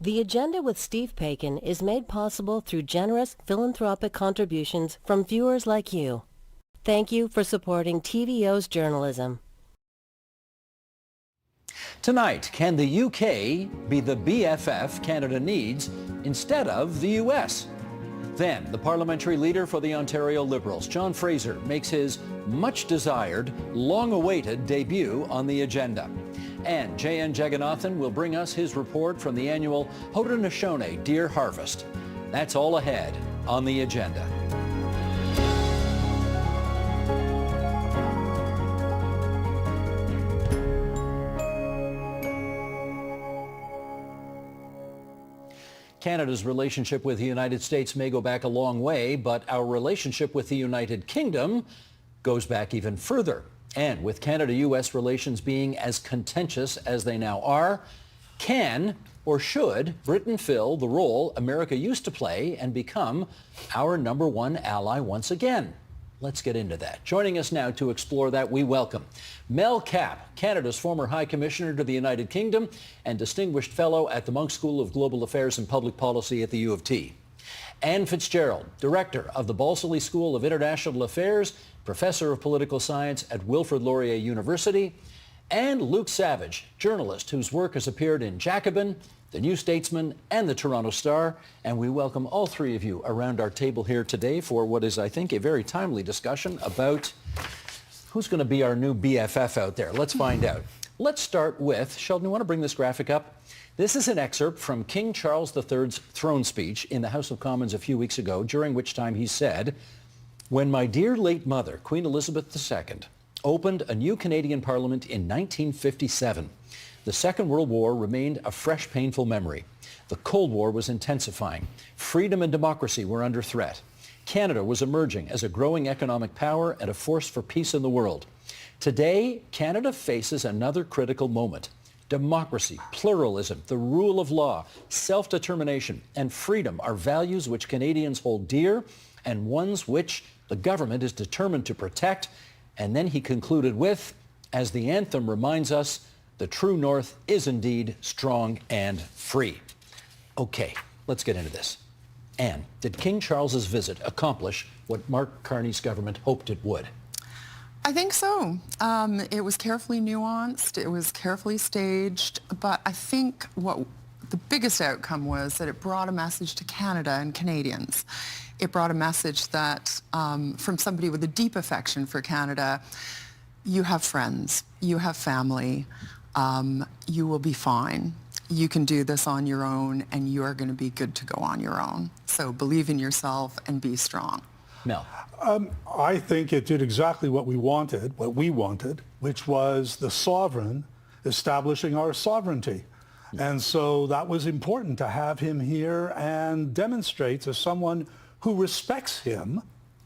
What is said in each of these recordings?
The Agenda with Steve Paikin is made possible through generous philanthropic contributions from viewers like you. Thank you for supporting TVO's journalism. Tonight, can the UK be the BFF Canada needs instead of the US? Then, the parliamentary leader for the Ontario Liberals, John Fraser, makes his much-desired, long-awaited debut on the agenda. And J.N. Jagannathan will bring us his report from the annual Haudenosaunee Deer Harvest. That's all ahead on the agenda. Canada's relationship with the United States may go back a long way, but our relationship with the United Kingdom goes back even further. And with Canada-U.S. relations being as contentious as they now are, can or should Britain fill the role America used to play and become our number one ally once again? Let's get into that. Joining us now to explore that, we welcome Mel Capp, Canada's former High Commissioner to the United Kingdom and Distinguished Fellow at the Munk School of Global Affairs and Public Policy at the U of T. Anne Fitzgerald, Director of the Balsillie School of International Affairs, Professor of Political Science at Wilfrid Laurier University, and Luke Savage, journalist whose work has appeared in Jacobin, The New Statesman, and the Toronto Star. And we welcome all three of you around our table here today for what is, I think, a very timely discussion about who's going to be our new BFF out there. Let's find out. Let's start with, Sheldon, you want to bring this graphic up? This is an excerpt from King Charles III's throne speech in the House of Commons a few weeks ago, during which time he said, "When my dear late mother, Queen Elizabeth II, opened a new Canadian Parliament in 1957, the Second World War remained a fresh, painful memory. The Cold War was intensifying. Freedom and democracy were under threat. Canada was emerging as a growing economic power and a force for peace in the world. Today, Canada faces another critical moment. Democracy, pluralism, the rule of law, self-determination, and freedom are values which Canadians hold dear and ones which the government is determined to protect." And then he concluded with, as the anthem reminds us, the true North is indeed strong and free. Okay, let's get into this. Anne, did King Charles's visit accomplish what Mark Carney's government hoped it would? I think so. It was carefully nuanced, it was carefully staged, but I think what the biggest outcome was that it brought a message to Canada and Canadians. It brought a message that from somebody with a deep affection for Canada, you have friends, you have family, you will be fine. You can do this on your own and you are going to be good to go on your own. So believe in yourself and be strong. Mel. I think it did exactly what we wanted, which was the sovereign establishing our sovereignty. And so that was important to have him here and demonstrate to someone who respects him,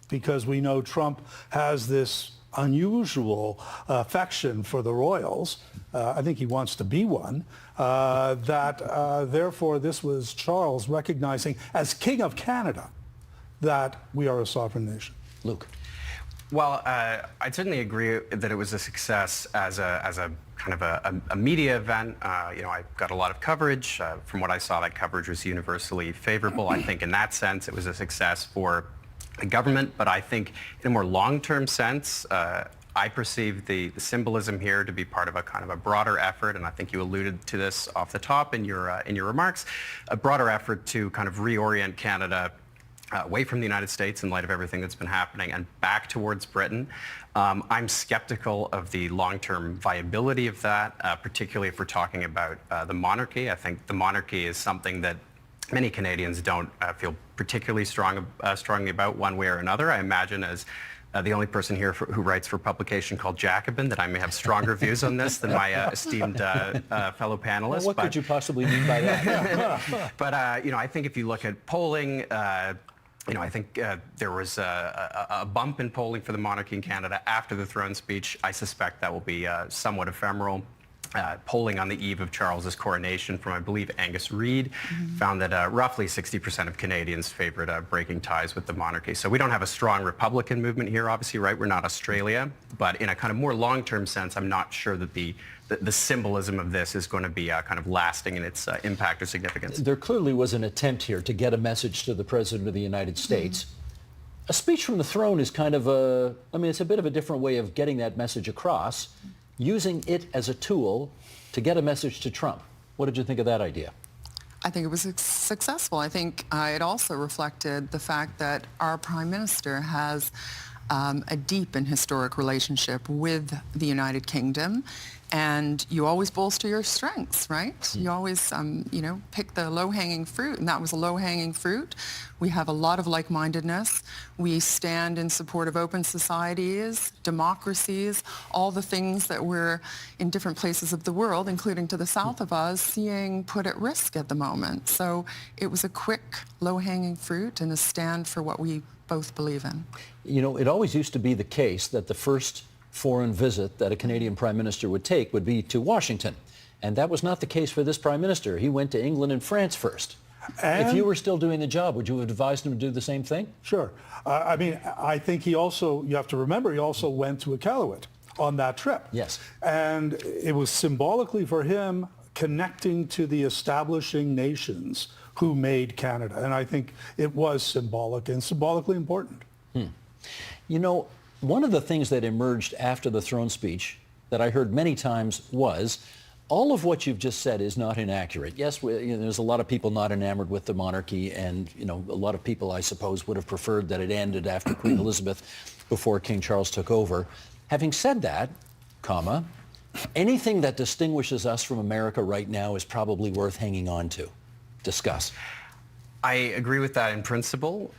because we know Trump has this unusual affection for the royals. I think he wants to be one. Therefore, this was Charles recognizing as King of Canada that we are a sovereign nation. Luke. Well, I'd certainly agree that it was a success as a kind of a media event. I got a lot of coverage. From what I saw, that coverage was universally favorable. I think in that sense, it was a success for the government. But I think in a more long-term sense, I perceive the symbolism here to be part of a kind of a broader effort, and I think you alluded to this off the top in your remarks, a broader effort to kind of reorient Canada away from the United States in light of everything that's been happening and back towards Britain. I'm skeptical of the long-term viability of that, particularly if we're talking about the monarchy. I think the monarchy is something that many Canadians don't feel particularly strongly about one way or another. I imagine as the only person here who writes for a publication called Jacobin that I may have stronger views on this than my esteemed fellow panelists. Well, what could you possibly mean by that? But I think if you look at polling, I think there was a bump in polling for the monarchy in Canada after the throne speech. I suspect that will be somewhat ephemeral. polling on the eve of Charles's coronation from, I believe, Angus Reid, found that roughly 60% of Canadians favored breaking ties with the monarchy. So we don't have a strong Republican movement here, obviously, right? We're not Australia. But in a kind of more long-term sense, I'm not sure that the symbolism of this is going to be kind of lasting in its impact or significance. There clearly was an attempt here to get a message to the President of the United States. A speech from the throne is kind of it's a bit of a different way of getting that message across, using it as a tool to get a message to Trump. What did you think of that idea? I think it was successful. I think it also reflected the fact that our Prime Minister has a deep and historic relationship with the United Kingdom, and you always bolster your strengths, right? You always, pick the low-hanging fruit, and that was a low-hanging fruit. We have a lot of like-mindedness. We stand in support of open societies, democracies, all the things that we're in different places of the world, including to the south of us, seeing put at risk at the moment. So it was a quick, low-hanging fruit and a stand for what we both believe in. You know, it always used to be the case that the first foreign visit that a Canadian Prime Minister would take would be to Washington. And that was not the case for this Prime Minister. He went to England and France first. And if you were still doing the job, would you have advised him to do the same thing? Sure. I think he also, you have to remember, he also went to Iqaluit on that trip. Yes. And it was symbolically for him connecting to the establishing nations who made Canada. And I think it was symbolic and symbolically important. You know, one of the things that emerged after the throne speech that I heard many times was, all of what you've just said is not inaccurate. Yes, there's a lot of people not enamored with the monarchy, and a lot of people, I suppose, would have preferred that it ended after Queen Elizabeth before King Charles took over. Having said that, anything that distinguishes us from America right now is probably worth hanging on to. Discuss. I agree with that in principle,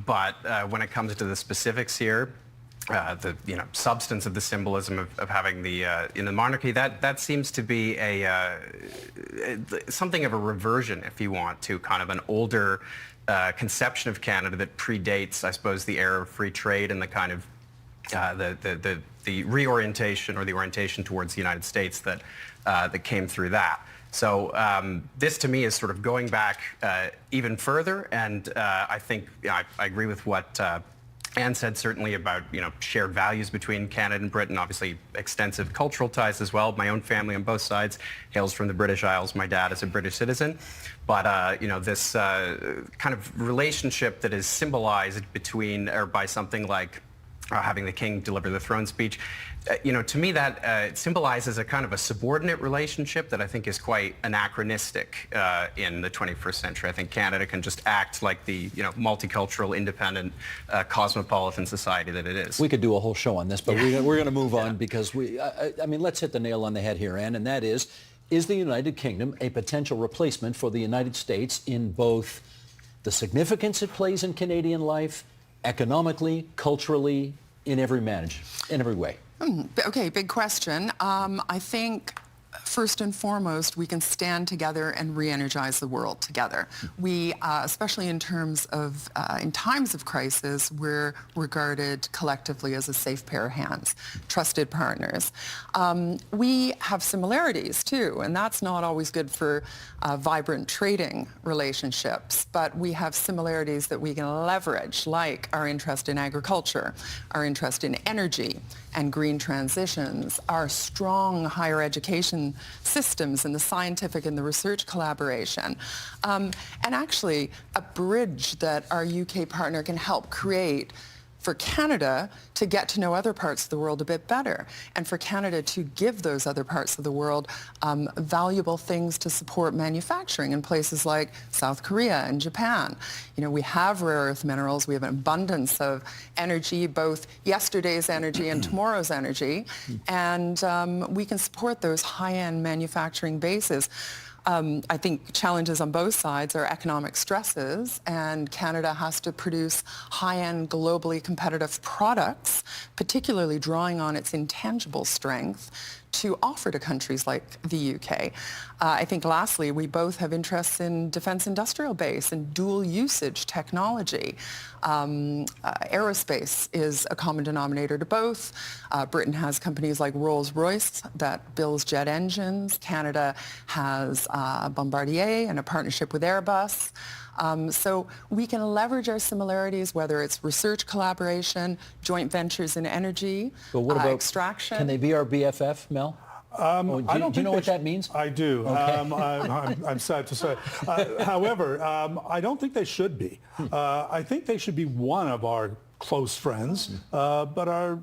but when it comes to the specifics here, the substance of the symbolism of having the in the monarchy, that seems to be something of a reversion, if you want, to kind of an older conception of Canada that predates, I suppose, the era of free trade and the kind of the reorientation or the orientation towards the United States that came through that. So this, to me, is sort of going back even further, and I think I agree with what Anne said, certainly about shared values between Canada and Britain. Obviously, extensive cultural ties as well. My own family on both sides hails from the British Isles. My dad is a British citizen, but this kind of relationship that is symbolized between or by something like having the king deliver the throne speech. To me, that it symbolizes a kind of a subordinate relationship that I think is quite anachronistic in the 21st century. I think Canada can just act like the multicultural, independent, cosmopolitan society that it is. We could do a whole show on this, but we're going to move on because let's hit the nail on the head here, Anne, and that is the United Kingdom a potential replacement for the United States in both the significance it plays in Canadian life, economically, culturally, in every way? Okay, big question. I think first and foremost, we can stand together and re-energize the world together. We, especially in times of crisis, we're regarded collectively as a safe pair of hands, trusted partners. We have similarities too, and that's not always good for vibrant trading relationships, but we have similarities that we can leverage, like our interest in agriculture, our interest in energy and green transitions, our strong higher education systems and the scientific and the research collaboration, and actually a bridge that our UK partner can help create for Canada to get to know other parts of the world a bit better, and for Canada to give those other parts of the world valuable things to support manufacturing in places like South Korea and Japan. We have rare earth minerals. We have an abundance of energy, both yesterday's energy and tomorrow's energy, and we can support those high-end manufacturing bases. I think challenges on both sides are economic stresses, and Canada has to produce high-end, globally competitive products, particularly drawing on its intangible strength to offer to countries like the UK. I think lastly, we both have interests in defense industrial base and dual usage technology. Aerospace is a common denominator to both. Britain has companies like Rolls-Royce that builds jet engines. Canada has Bombardier and a partnership with Airbus. So we can leverage our similarities, whether it's research collaboration, joint ventures in energy, But what about extraction. Can they be our BFF, Mel? Do you know what that means? I do. Okay. I'm sad to say. However, I don't think they should be. I think they should be one of our close friends, but are,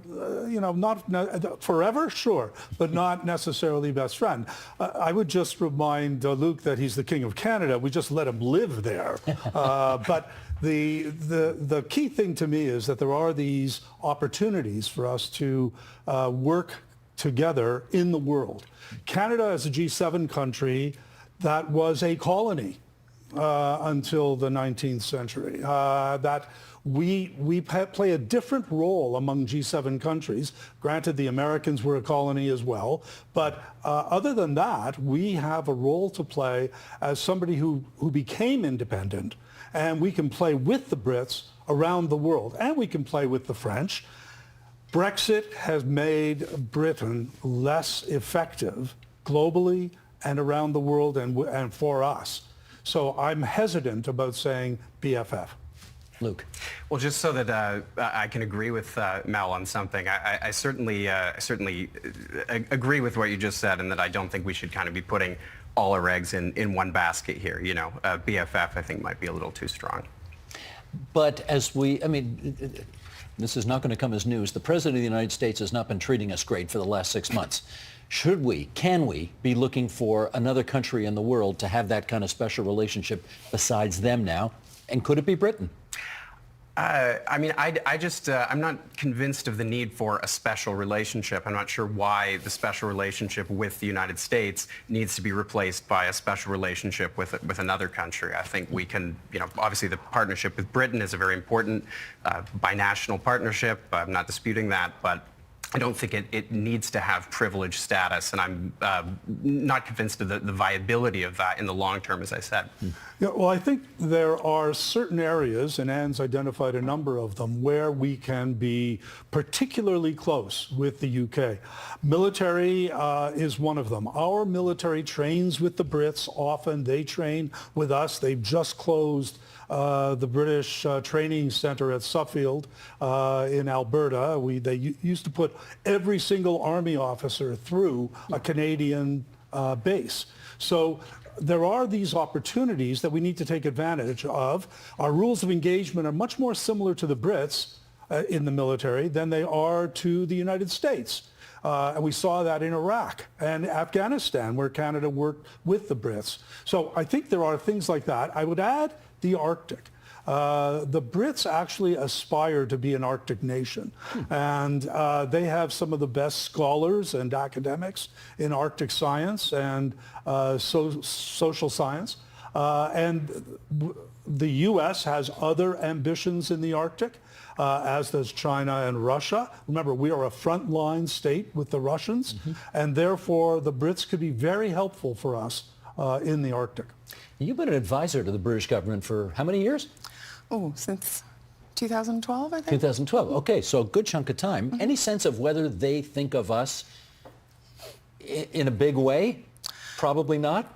not forever, sure, but not necessarily best friend. I would just remind Luke that he's the King of Canada. We just let him live there. But the key thing to me is that there are these opportunities for us to work together in the world. Canada as a G7 country, that was a colony until the 19th century. That we play a different role among G7 countries. Granted, the Americans were a colony as well, but other than that, we have a role to play as somebody who became independent, and we can play with the Brits around the world, and we can play with the French. Brexit has made Britain less effective globally and around the world and for us. So I'm hesitant about saying BFF. Luke. Well, just so that I can agree with Mel on something, I certainly agree with what you just said, and that I don't think we should kind of be putting all our eggs in one basket here. BFF I think might be a little too strong. But this is not going to come as news. The President of the United States has not been treating us great for the last 6 months. Can we be looking for another country in the world to have that kind of special relationship besides them now? And could it be Britain? I'm not convinced of the need for a special relationship. I'm not sure why the special relationship with the United States needs to be replaced by a special relationship with another country. I think we can, obviously the partnership with Britain is a very important binational partnership. I'm not disputing that, but I don't think it needs to have privileged status, and I'm not convinced of the viability of that in the long term, as I said. Yeah, well, I think there are certain areas, and Anne's identified a number of them, where we can be particularly close with the UK. Military is one of them. Our military trains with the Brits often. They train with us. They've just closed the British training center at Suffield in Alberta. They used to put every single Army officer through a Canadian base. So there are these opportunities that we need to take advantage of. Our rules of engagement are much more similar to the Brits in the military than they are to the United States. And we saw that in Iraq and Afghanistan, where Canada worked with the Brits. So I think there are things like that. I would add the Arctic. The Brits actually aspire to be an Arctic nation, and they have some of the best scholars and academics in Arctic science and social science. And the U.S. has other ambitions in the Arctic, as does China and Russia. Remember, we are a frontline state with the Russians, and therefore the Brits could be very helpful for us in the Arctic. You've been an advisor to the British government for how many years? Oh, since 2012, I think. 2012. Okay, so a good chunk of time. Any sense of whether they think of us in a big way? Probably not.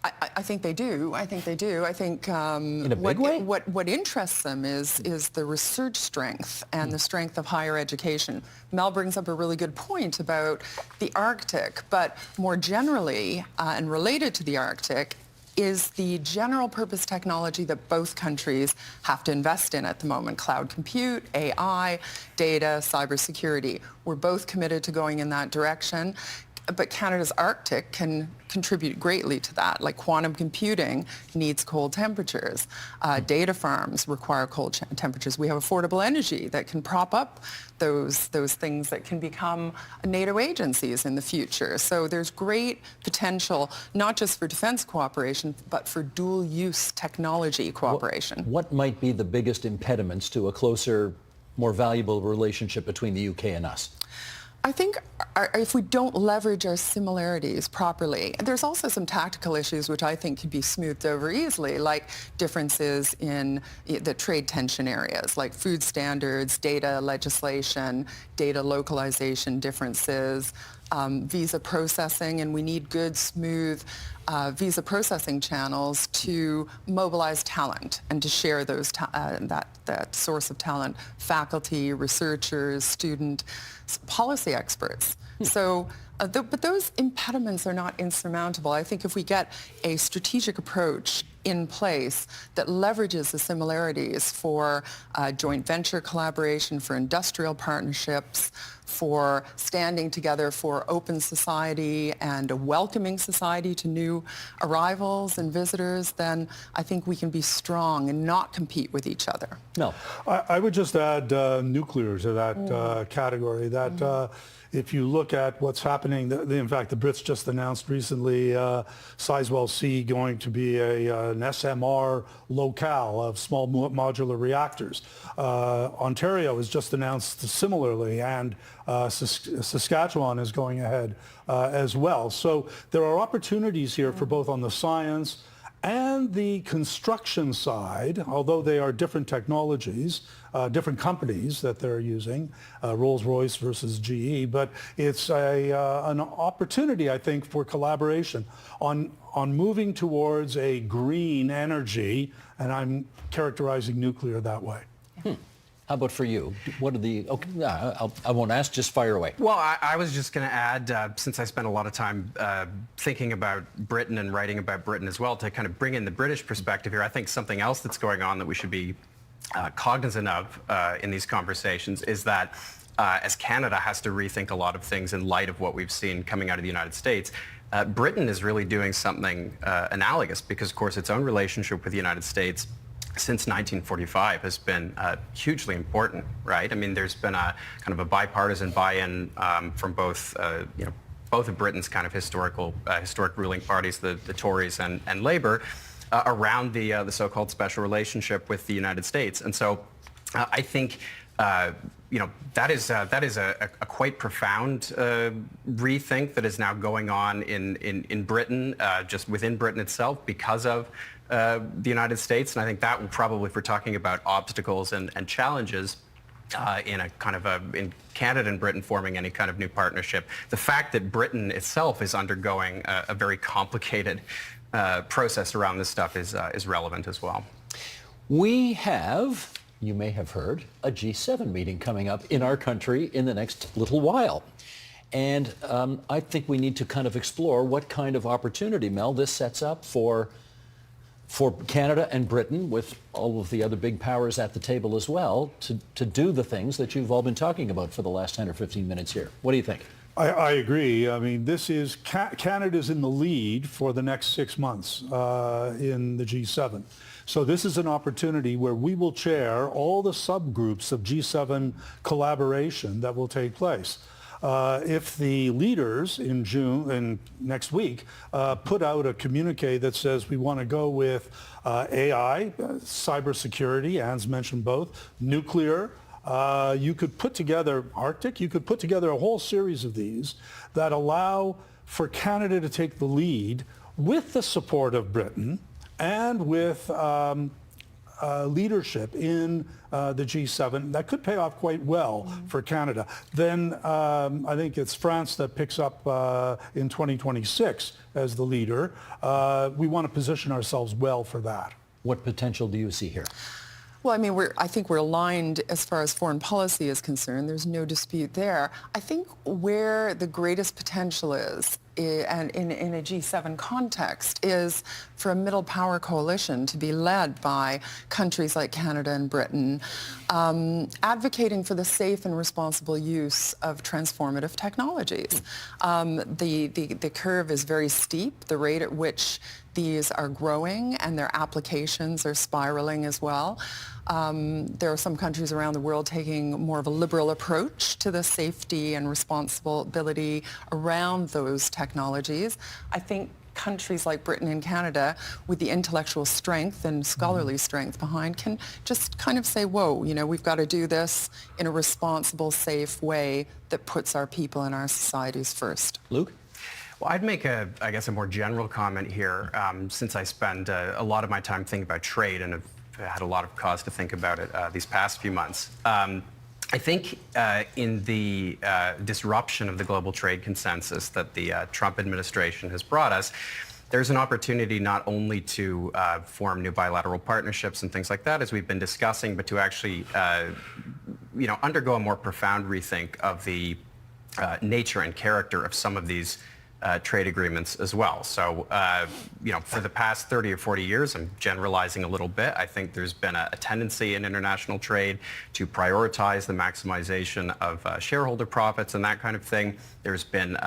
I think they do. I think they do. I think in a big way? What interests them is the research strength and the strength of higher education. Mel brings up a really good point about the Arctic, but more generally and related to the Arctic is the general purpose technology that both countries have to invest in at the moment. Cloud compute, AI, data, cybersecurity. We're both committed to going in that direction. But Canada's Arctic can contribute greatly to that. Like quantum computing needs cold temperatures. Data farms require cold temperatures. We have affordable energy that can prop up those things that can become NATO agencies in the future. So there's great potential, not just for defense cooperation, but for dual-use technology cooperation. What might be the biggest impediments to a closer, more valuable relationship between the UK and us? I think if we don't leverage our similarities properly, there's also some tactical issues which I think could be smoothed over easily, like differences in the trade tension areas, like food standards, data legislation, data localization differences, visa processing, and we need good, smooth visa processing channels to mobilize talent and to share those that source of talent, faculty, researchers, student, policy experts. So, but those impediments are not insurmountable. I think if we get a strategic approach in place that leverages the similarities for joint venture collaboration, for industrial partnerships, for standing together for open society and a welcoming society to new arrivals and visitors, then I think we can be strong and not compete with each other. No. I would just add nuclear to that category. That if you look at what's happening, in fact, the Brits just announced recently Sizewell C going to be an SMR locale of small modular reactors. Ontario has just announced similarly, and Saskatchewan is going ahead as well. So there are opportunities here for both on the science and the construction side, although they are different technologies, different companies that they're using, Rolls-Royce versus GE, but it's an opportunity, I think, for collaboration on moving towards a green energy, and I'm characterizing nuclear that way. How about for you? What are the, I won't ask, just fire away. Well, I was just going to add, since I spent a lot of time thinking about Britain and writing about Britain as well, to kind of bring in the British perspective here, I think something else that's going on that we should be cognizant of in these conversations is that as Canada has to rethink a lot of things in light of what we've seen coming out of the United States, Britain is really doing something analogous because, of course, its own relationship with the United States since 1945 has been hugely important, right? I mean, there's been a kind of a bipartisan buy-in from both, both of Britain's kind of historic ruling parties, the Tories and Labour, around the so-called special relationship with the United States. And so I think that is a quite profound rethink that is now going on in Britain, just within Britain itself, because of the United States. And I think that will probably, if we're talking about obstacles and challenges in a kind of in Canada and Britain forming any kind of new partnership, the fact that Britain itself is undergoing a very complicated process around this stuff is relevant as well. We have, you may have heard, a G7 meeting coming up in our country in the next little while. And I think we need to kind of explore what kind of opportunity, Mel, this sets up for Canada and Britain, with all of the other big powers at the table as well, to do the things that you've all been talking about for the last 10 or 15 minutes here. What do you think? I agree. I mean, this is Canada's in the lead for the next 6 months in the G7. So this is an opportunity where we will chair all the subgroups of G7 collaboration that will take place. If the leaders in June and next week put out a communique that says we want to go with AI, cybersecurity, Anne's mentioned both, nuclear, you could put together Arctic, you could put together a whole series of these that allow for Canada to take the lead with the support of Britain and with leadership in the G7. That could pay off quite well for Canada. Then I think it's France that picks up in 2026 as the leader. We want to position ourselves well for that. What potential do you see here? Well, I mean, I think we're aligned as far as foreign policy is concerned. There's no dispute there. I think where the greatest potential is, and in a G7 context, is for a middle power coalition to be led by countries like Canada and Britain, advocating for the safe and responsible use of transformative technologies. The curve is very steep, the rate at which these are growing and their applications are spiraling as well. There are some countries around the world taking more of a liberal approach to the safety and responsibility around those technologies. I think countries like Britain and Canada with the intellectual strength and scholarly strength behind can just kind of say, whoa, we've got to do this in a responsible, safe way that puts our people and our societies first. Luke? Well, I'd make a more general comment here, since I spend a lot of my time thinking about trade and have had a lot of cause to think about it these past few months. I think in the disruption of the global trade consensus that the Trump administration has brought us, there's an opportunity not only to form new bilateral partnerships and things like that, as we've been discussing, but to actually undergo a more profound rethink of the nature and character of some of these trade agreements as well. So, for the past 30 or 40 years, I'm generalizing a little bit, I think there's been a tendency in international trade to prioritize the maximization of shareholder profits and that kind of thing. There's been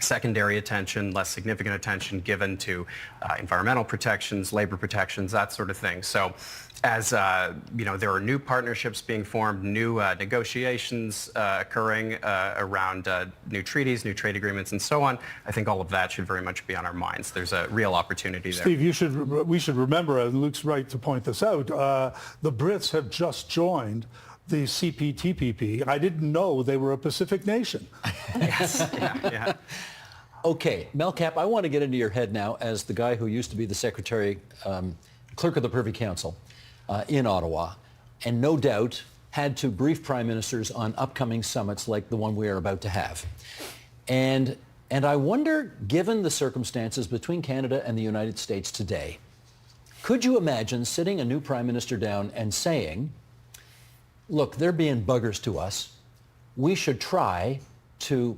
secondary attention, less significant attention given to environmental protections, labor protections, that sort of thing. So as there are new partnerships being formed, new negotiations occurring around new treaties, new trade agreements, and so on, I think all of that should very much be on our minds. There's a real opportunity there. Steve, we should remember, and Luke's right to point this out, the Brits have just joined the CPTPP. I didn't know they were a Pacific nation. Yes, yeah. Okay, Melcap, I want to get into your head now as the guy who used to be the secretary, clerk of the Privy Council in Ottawa, and no doubt had to brief prime ministers on upcoming summits like the one we are about to have. And I wonder, given the circumstances between Canada and the United States today, could you imagine sitting a new prime minister down and saying, look, they're being buggers to us. We should try to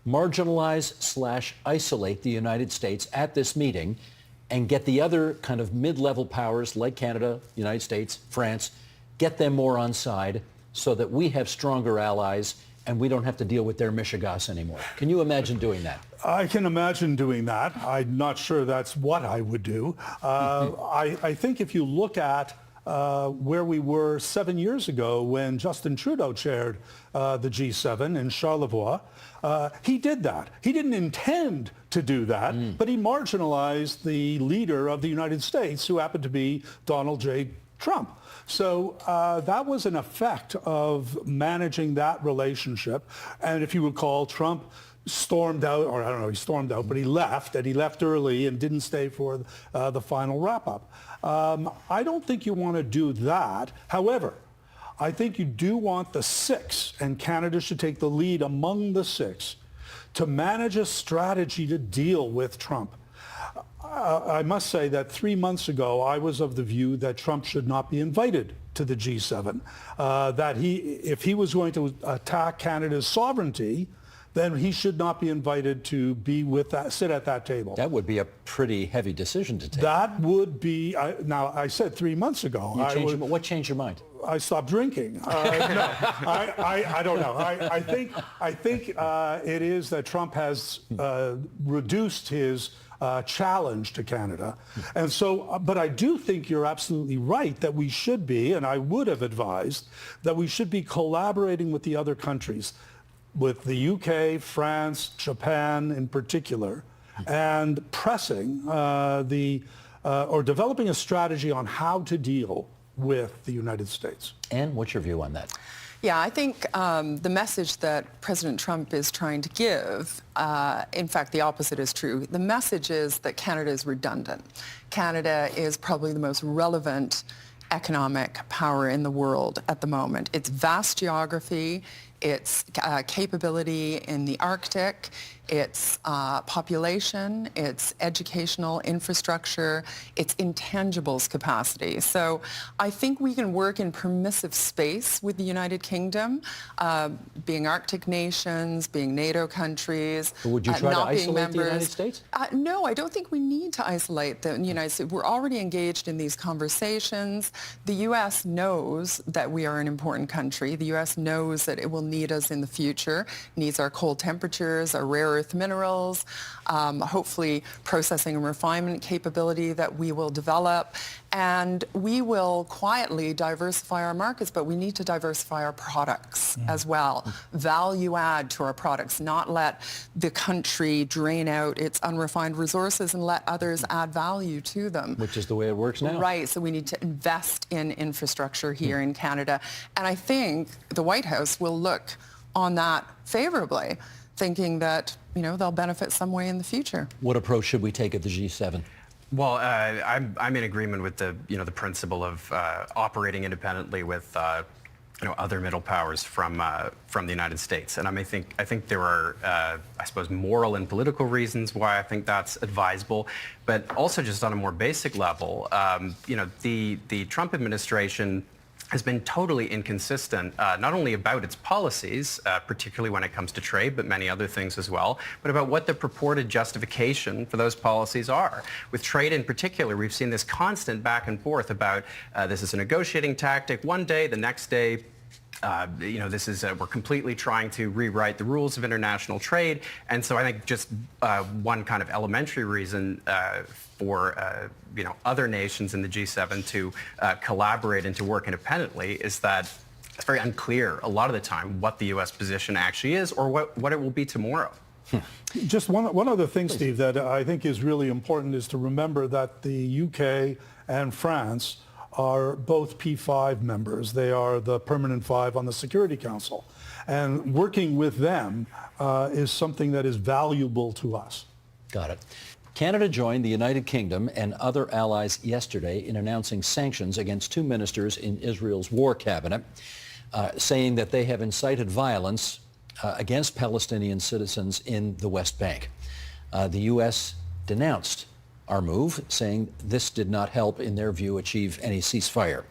marginalize/isolate the United States at this meeting and get the other kind of mid-level powers like Canada, United States, France, get them more on side so that we have stronger allies and we don't have to deal with their Michigas anymore. Can you imagine doing that? I can imagine doing that. I'm not sure that's what I would do. I think if you look at where we were 7 years ago when Justin Trudeau chaired the G7 in Charlevoix, he did that. He didn't intend to do that, but he marginalized the leader of the United States, who happened to be Donald J. Trump. So that was an effect of managing that relationship. And if you recall, Trump stormed out, or I don't know, he stormed out, but he left, and he left early and didn't stay for the final wrap-up. I don't think you want to do that. However, I think you do want the six, and Canada should take the lead among the six, to manage a strategy to deal with Trump. I must say that 3 months ago, I was of the view that Trump should not be invited to the G7, that if he was going to attack Canada's sovereignty, then he should not be invited to be sit at that table. That would be a pretty heavy decision to take. That would be, now I said 3 months ago. What changed your mind? I stopped drinking. No, I don't know. I think it is that Trump has reduced his challenge to Canada. And so, but I do think you're absolutely right that we should be, and I would have advised, that we should be collaborating with the other countries, with the UK, France, Japan in particular, and pressing or developing a strategy on how to deal with the United States. Anne, what's your view on that? Yeah, I think the message that President Trump is trying to give, in fact, the opposite is true. The message is that Canada is redundant. Canada is probably the most relevant economic power in the world at the moment. Its vast geography, its capability in the Arctic, its population, its educational infrastructure, its intangibles capacity. So I think we can work in permissive space with the United Kingdom, being Arctic nations, being NATO countries. But would you try to isolate the United States? No, I don't think we need to isolate the United States. We're already engaged in these conversations. The U.S. knows that we are an important country. The U.S. knows that it will need us in the future, needs our cold temperatures, our rare earth minerals, hopefully processing and refinement capability that we will develop. And we will quietly diversify our markets, but we need to diversify our products as well. Value add to our products, not let the country drain out its unrefined resources and let others add value to them. Which is the way it works now. Right, so we need to invest in infrastructure here in Canada. And I think the White House will look on that favorably, thinking that, they'll benefit some way in the future. What approach should we take at the G7? Well, I'm in agreement with the principle of operating independently with other middle powers from the United States, and I think there are I suppose moral and political reasons why I think that's advisable, but also just on a more basic level, the Trump administration has been totally inconsistent, not only about its policies, particularly when it comes to trade, but many other things as well, but about what the purported justification for those policies are. With trade in particular, we've seen this constant back and forth about this is a negotiating tactic one day, the next day, this is we're completely trying to rewrite the rules of international trade. And so I think just one kind of elementary reason for other nations in the G7 to collaborate and to work independently is that it's very unclear a lot of the time what the U.S. position actually is or what it will be tomorrow. Just one other thing, Steve, that I think is really important is to remember that the UK and France are both P5 members. They are the permanent 5 on the Security Council. And working with them is something that is valuable to us. Got it. Canada joined the United Kingdom and other allies yesterday in announcing sanctions against 2 ministers in Israel's war cabinet, saying that they have incited violence against Palestinian citizens in the West Bank. The U.S. denounced our move, saying this did not help, in their view, achieve any ceasefire.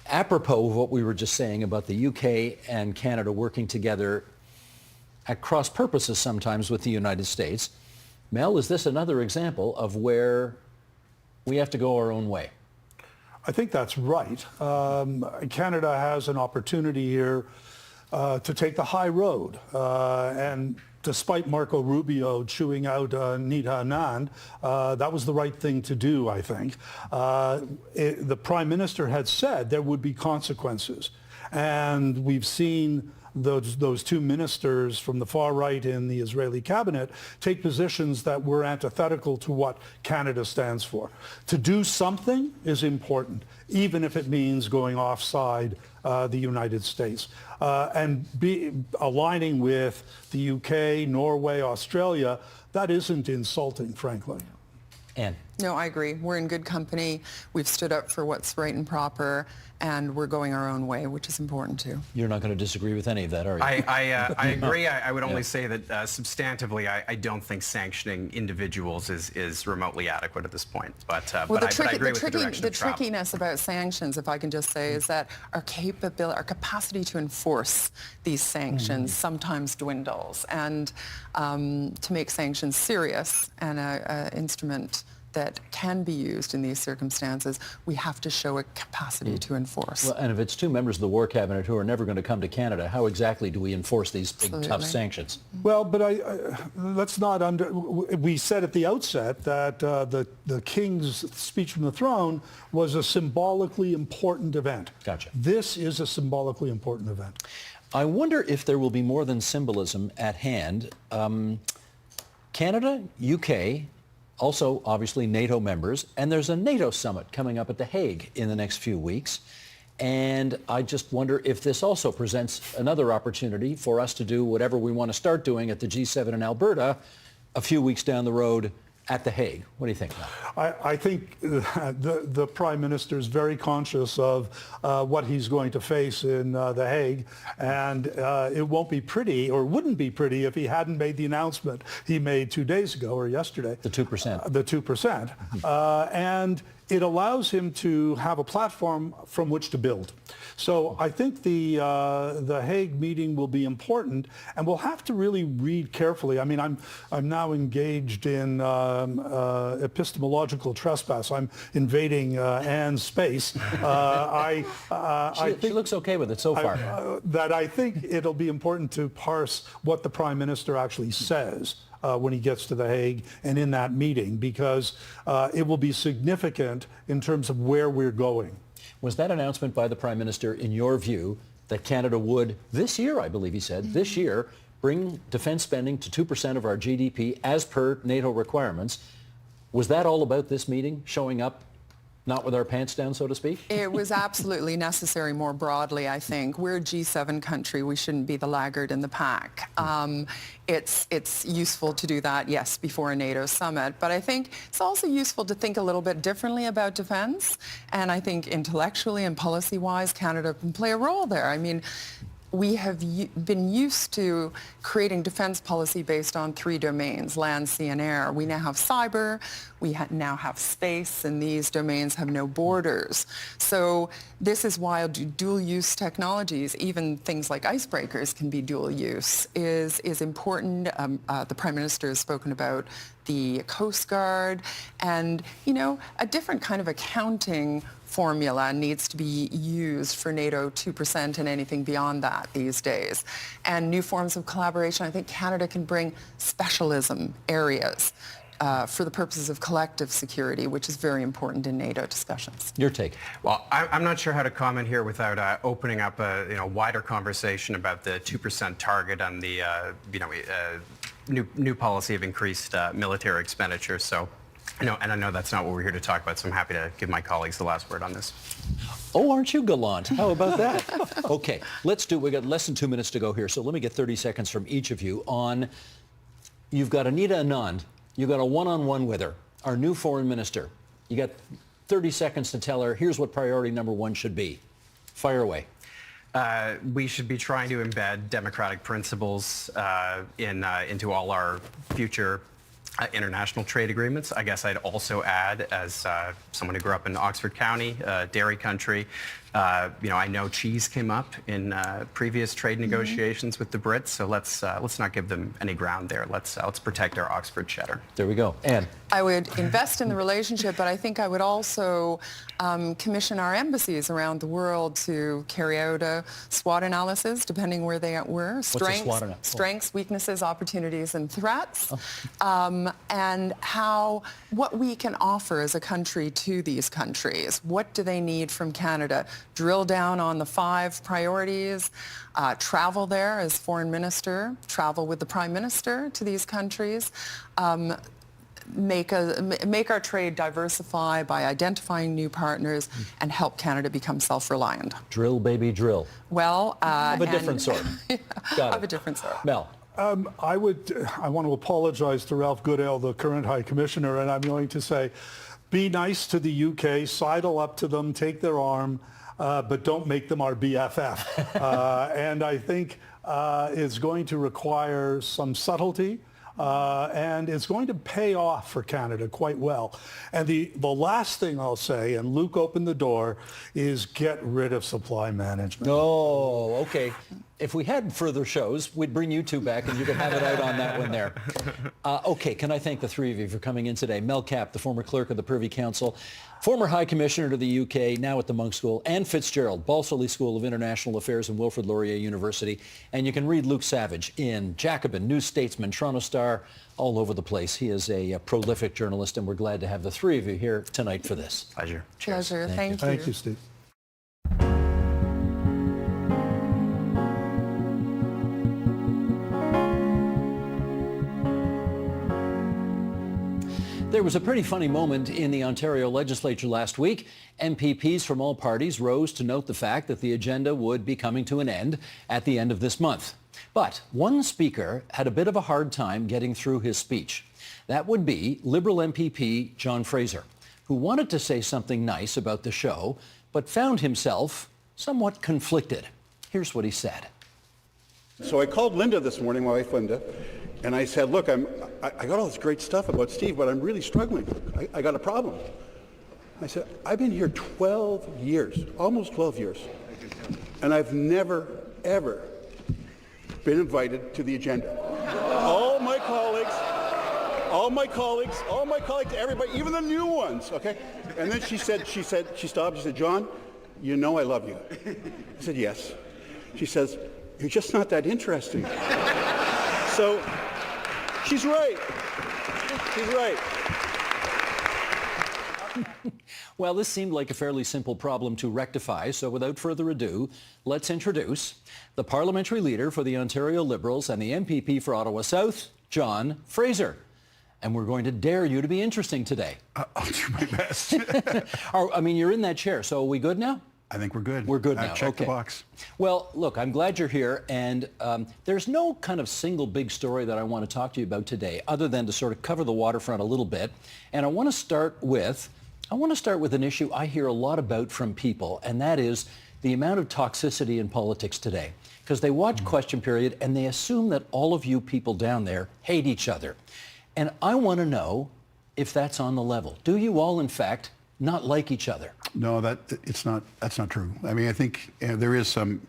Apropos of what we were just saying about the UK and Canada working together at cross purposes sometimes with the United States, Mel, is this another example of where we have to go our own way? I think that's right. Canada has an opportunity here to take the high road. And despite Marco Rubio chewing out Nita Anand, that was the right thing to do, I think. The Prime Minister had said there would be consequences. And we've seen those 2 ministers from the far right in the Israeli cabinet take positions that were antithetical to what Canada stands for. To do something is important, even if it means going offside the United States. And aligning with the UK, Norway, Australia, that isn't insulting, frankly. Anne. No, I agree. We're in good company. We've stood up for what's right and proper, and we're going our own way, which is important too. You're not going to disagree with any of that, are you? I agree. I would only say that substantively, I don't think sanctioning individuals is remotely adequate at this point. But I agree with the direction of travel. The trickiness about sanctions, if I can just say, is that our capacity to enforce these sanctions sometimes dwindles, and to make sanctions serious and an instrument that can be used in these circumstances, we have to show a capacity to enforce. Well, and if it's 2 members of the War Cabinet who are never going to come to Canada, how exactly do we enforce these big, tough sanctions? Well, but let's not we said at the outset that the King's speech from the throne was a symbolically important event. Gotcha. This is a symbolically important event. I wonder if there will be more than symbolism at hand. Canada, UK, also obviously NATO members, and there's a NATO summit coming up at The Hague in the next few weeks. And I just wonder if this also presents another opportunity for us to do whatever we want to start doing at the G7 in Alberta a few weeks down the road at The Hague. What do you think, Mel? I think the Prime Minister is very conscious of what he's going to face in The Hague, and it won't be pretty, or wouldn't be pretty, if he hadn't made the announcement he made 2 days ago or yesterday. The 2%. The 2%. And it allows him to have a platform from which to build. So I think the Hague meeting will be important, and we'll have to really read carefully. I mean, I'm now engaged in epistemological trespass. I'm invading Anne's space. She looks okay with it so far. I think it'll be important to parse what the Prime Minister actually says when he gets to The Hague and in that meeting, because it will be significant in terms of where we're going. Was that announcement by the Prime Minister, in your view, that Canada would, this year, I believe he said, this year, bring defense spending to 2% of our GDP as per NATO requirements? Was that all about this meeting, showing up not with our pants down, so to speak? It was absolutely necessary more broadly, I think. We're a G7 country. We shouldn't be the laggard in the pack. It's useful to do that, yes, before a NATO summit. But I think it's also useful to think a little bit differently about defense. And I think intellectually and policy-wise, Canada can play a role there. I mean, we have been used to creating defense policy based on 3 domains, land, sea, and air. We now have cyber, we now have space, and these domains have no borders. So this is why dual-use technologies, even things like icebreakers can be dual-use, is important. The Prime Minister has spoken about the Coast Guard, and, you know, a different kind of accounting formula needs to be used for NATO 2% and anything beyond that these days. And new forms of collaboration. I think Canada can bring specialism areas for the purposes of collective security, which is very important in NATO discussions. Your take? Well, I'm not sure how to comment here without opening up a wider conversation about the 2% target and the new policy of increased military expenditure. So. And I know that's not what we're here to talk about, so I'm happy to give my colleagues the last word on this. Oh, aren't you gallant? How about that? Okay, we got less than 2 minutes to go here, so let me get 30 seconds from each of you on, you've got Anita Anand, you've got a one-on-one with her, our new foreign minister. You got 30 seconds to tell her, here's what priority number 1 should be. Fire away. We should be trying to embed democratic principles into all our future international trade agreements. I guess I'd also add, as someone who grew up in Oxford County, dairy country, I know cheese came up in previous trade negotiations with the Brits, so let's not give them any ground there. Let's protect our Oxford cheddar. There we go. Anne. I would invest in the relationship, but I think I would also commission our embassies around the world to carry out a SWOT analysis, depending where they were. Strengths, weaknesses, opportunities, and threats. And what we can offer as a country to these countries. What do they need from Canada? Drill down on the 5 priorities, travel there as foreign minister, travel with the Prime Minister to these countries, make our trade diversify by identifying new partners, and help Canada become self-reliant. Drill, baby, drill. Well, of a different sort. Got it. Of a different sort. Mel. I want to apologize to Ralph Goodale, the current High Commissioner, and I'm going to say, be nice to the UK, sidle up to them, take their arm, but don't make them our BFF. And I think it's going to require some subtlety, and it's going to pay off for Canada quite well. And the last thing I'll say, and Luke opened the door, is get rid of supply management. Oh, okay. If we had further shows, we'd bring you 2 back and you could have it out on that one there. Okay, can I thank the 3 of you for coming in today? Mel Capp, the former clerk of the Privy Council, former High Commissioner to the UK, now at the Monk School, Anne Fitzgerald, Balsillie School of International Affairs and Wilfrid Laurier University. And you can read Luke Savage in Jacobin, New Statesman, Toronto Star, all over the place. He is a prolific journalist, and we're glad to have the 3 of you here tonight for this. Pleasure. Pleasure. Thank you. Thank you, Steve. There was a pretty funny moment in the Ontario legislature last week. MPPs from all parties rose to note the fact that the agenda would be coming to an end at the end of this month. But one speaker had a bit of a hard time getting through his speech. That would be Liberal MPP John Fraser, who wanted to say something nice about the show, but found himself somewhat conflicted. Here's what he said. So I called Linda this morning, my wife Linda, and I said, look, I got all this great stuff about Steve, but I'm really struggling. I got a problem. I said, I've been here 12 years, almost 12 years, and I've never, ever been invited to the agenda. All my colleagues, everybody, even the new ones, okay? And then she stopped, she said, John, you know I love you. I said, yes. She says, you're just not that interesting. So, she's right. She's right. Well, this seemed like a fairly simple problem to rectify, so without further ado, let's introduce the parliamentary leader for the Ontario Liberals and the MPP for Ottawa South, John Fraser. And we're going to dare you to be interesting today. I'll do my best. I mean, you're in that chair, so are we good now? I think we're good. We're good now. Check okay. the box. Well, look, I'm glad you're here, and there's no kind of single big story that I want to talk to you about today, other than to sort of cover the waterfront a little bit. And I want to start with an issue I hear a lot about from people, and that is the amount of toxicity in politics today. Because they watch Question Period, and they assume that all of you people down there hate each other. And I want to know if that's on the level. Do you all, in fact, not like each other? No, that's not true. I mean, I think there is some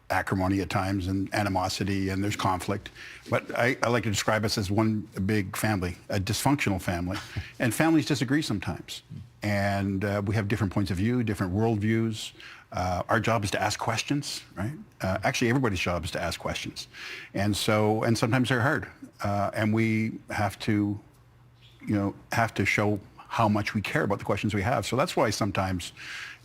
acrimony at times and animosity, and there's conflict. But I like to describe us as one big family, a dysfunctional family. And families disagree sometimes. And we have different points of view, different worldviews. Our job is to ask questions, right? Actually, everybody's job is to ask questions. And sometimes they're hard. And we have to show how much we care about the questions we have. So that's why sometimes,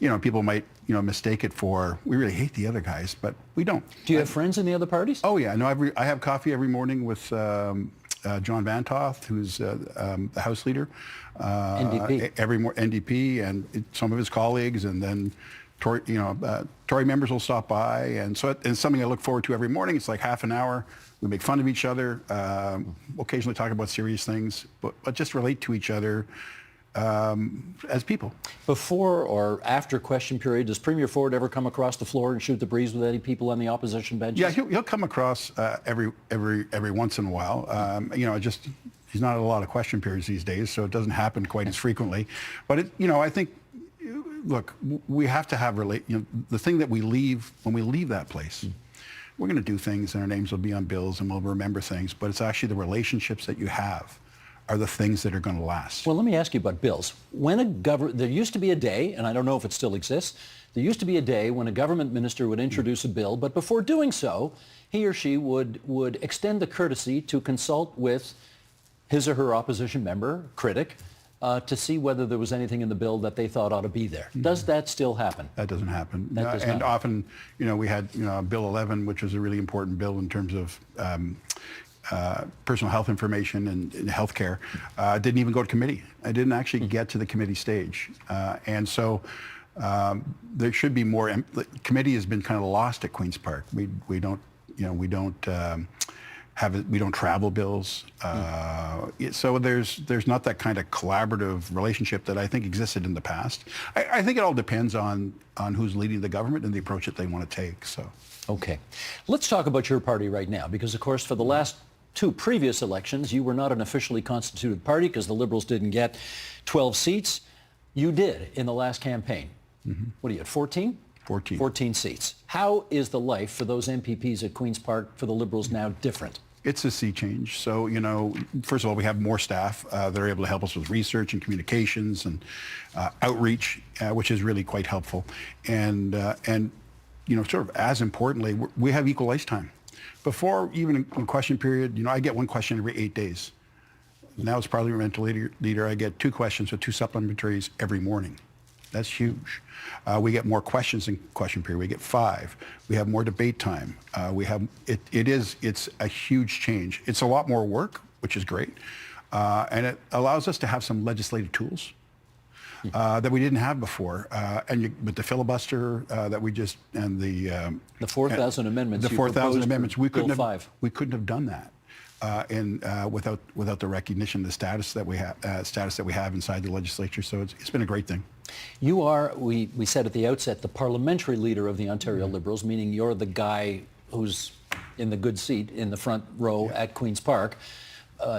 people might, mistake it for, we really hate the other guys, but we don't. Do you have friends in the other parties? Oh, yeah. No, I have coffee every morning with John Vantoff, who's the House Leader. NDP. NDP and some of his colleagues, and then Tory members will stop by. And so it's something I look forward to every morning. It's like half an hour. We make fun of each other, occasionally talk about serious things, but just relate to each other as people. Before or after Question Period, does Premier Ford ever come across the floor and shoot the breeze with any people on the opposition benches? Yeah, he'll come across every once in a while. He's not at a lot of Question Periods these days, so it doesn't happen quite as frequently. But I think, look, we have to have the thing that we leave when we leave that place. We're going to do things, and our names will be on bills, and we'll remember things. But it's actually the relationships that you have are the things that are going to last. Well, let me ask you about bills. There used to be a day, and I don't know if it still exists, there used to be a day when a government minister would introduce a bill, but before doing so, he or she would extend the courtesy to consult with his or her opposition member, critic, to see whether there was anything in the bill that they thought ought to be there. Does that still happen? That doesn't happen. That does not. Often, we had Bill 11, which was a really important bill in terms of personal health information and health care. Didn't even go to committee. I didn't actually get to the committee stage. And so there should be more. The committee has been kind of lost at Queen's Park. We don't travel bills. So there's not that kind of collaborative relationship that I think existed in the past. I think it all depends on who's leading the government and the approach that they want to take. So. Okay. Let's talk about your party right now, because of course for the last two previous elections, you were not an officially constituted party because the Liberals didn't get 12 seats. You did in the last campaign. Mm-hmm. What are you at, 14? 14. 14 seats. How is the life for those MPPs at Queen's Park for the Liberals now different? It's a sea change. So, first of all, we have more staff that are able to help us with research and communications and outreach, which is really quite helpful. And sort of as importantly, we have equal ice time. Before, even in Question Period, I get one question every 8 days. Now as parliamentary leader, I get 2 questions with 2 supplementaries every morning. That's huge. We get more questions in Question Period. We get 5. We have more debate time. It's a huge change. It's a lot more work, which is great. And it allows us to have some legislative tools that we didn't have before. With the filibuster that we just, and the 4,000 amendments. The 4,000 amendments, we couldn't have done that. Without the recognition, the status that we have inside the legislature. So it's been a great thing. You are, we said at the outset, the parliamentary leader of the Ontario Liberals, meaning you're the guy who's in the good seat in the front row at Queen's Park.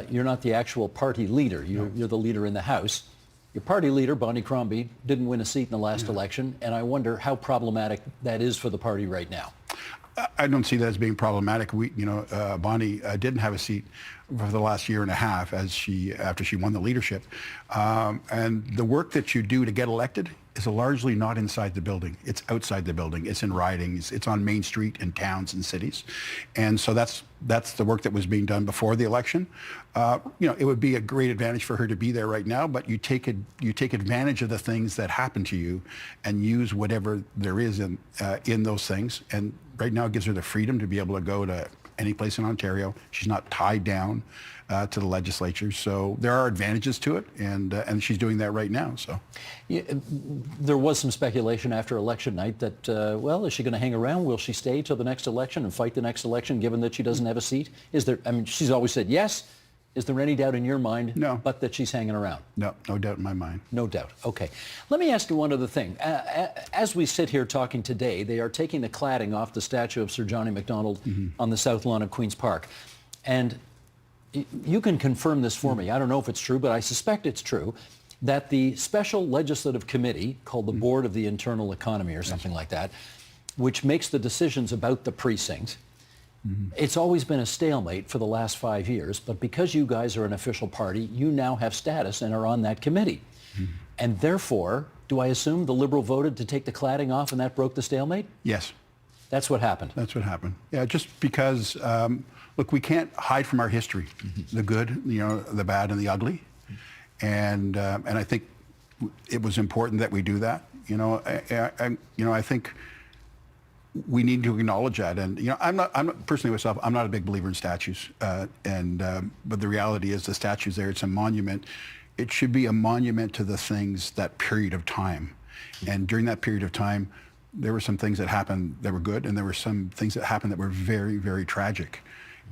You're not the actual party leader. You're the leader in the House. Your party leader, Bonnie Crombie, didn't win a seat in the last election, and I wonder how problematic that is for the party right now. I don't see that as being problematic. Bonnie didn't have a seat for the last year and a half after she won the leadership. And the work that you do to get elected is largely not inside the building. It's outside the building. It's in ridings. It's on Main Street in towns and cities. And so that's the work that was being done before the election. It would be a great advantage for her to be there right now, but you take advantage of the things that happen to you and use whatever there is in those things. And right now it gives her the freedom to be able to go to any place in Ontario. She's not tied down to the legislature. So there are advantages to it, and she's doing that right now. So there was some speculation after election night that, is she going to hang around? Will she stay till the next election and fight the next election, given that she doesn't have a seat? She's always said yes. Is there any doubt in your mind? No. But that she's hanging around? No doubt in my mind. No doubt. Okay. Let me ask you one other thing. As we sit here talking today, they are taking the cladding off the statue of Sir John A. Macdonald on the south lawn of Queen's Park. And you can confirm this for me. I don't know if it's true, but I suspect it's true, that the special legislative committee called the Board of the Internal Economy or something like that, which makes the decisions about the precinct, it's always been a stalemate for the last 5 years, but because you guys are an official party, you now have status and are on that committee. And therefore, do I assume the Liberal voted to take the cladding off and that broke the stalemate? Yes. That's what happened. That's what happened. Yeah, just because, look, we can't hide from our history, the good, the bad, and the ugly. And I think it was important that we do that. I think we need to acknowledge that. And I'm not personally myself, I'm not a big believer in statues. But the reality is the statue's there. It's a monument. It should be a monument to the things, that period of time. And during that period of time, there were some things that happened that were good, and there were some things that happened that were very, very tragic.